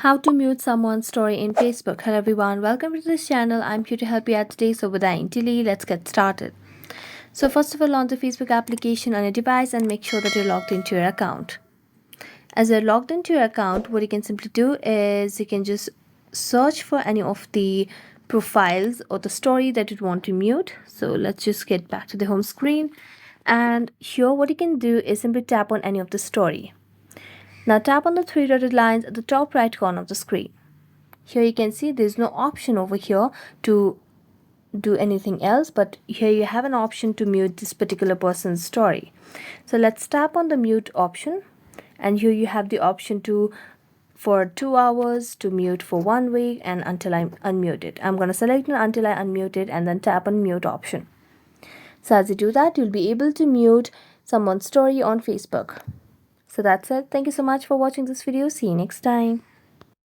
How to mute someone's story in Facebook. Hello everyone, welcome to this channel. I'm here to help you out today. So without delay, let's get started. So first of all, launch the Facebook application on your device and make sure that you're logged into your account. As you're logged into your account, what you can simply do is you can just search for any of the profiles or the story that you want to mute. So let's just get back to the home screen, and here what you can do is simply tap on any of the story. Now tap on the three dotted lines at the top right corner of the screen. Here you can see there's no option over here to do anything else, but here you have an option to mute this particular person's story. So let's tap on the mute option, and here you have the option to for 2 hours, to mute for 1 week, and until I'm unmuted. I'm going to select until I unmute it and then tap on mute option. So as you do that, you'll be able to mute someone's story on Facebook. So that's it. Thank you so much for watching this video. See you next time.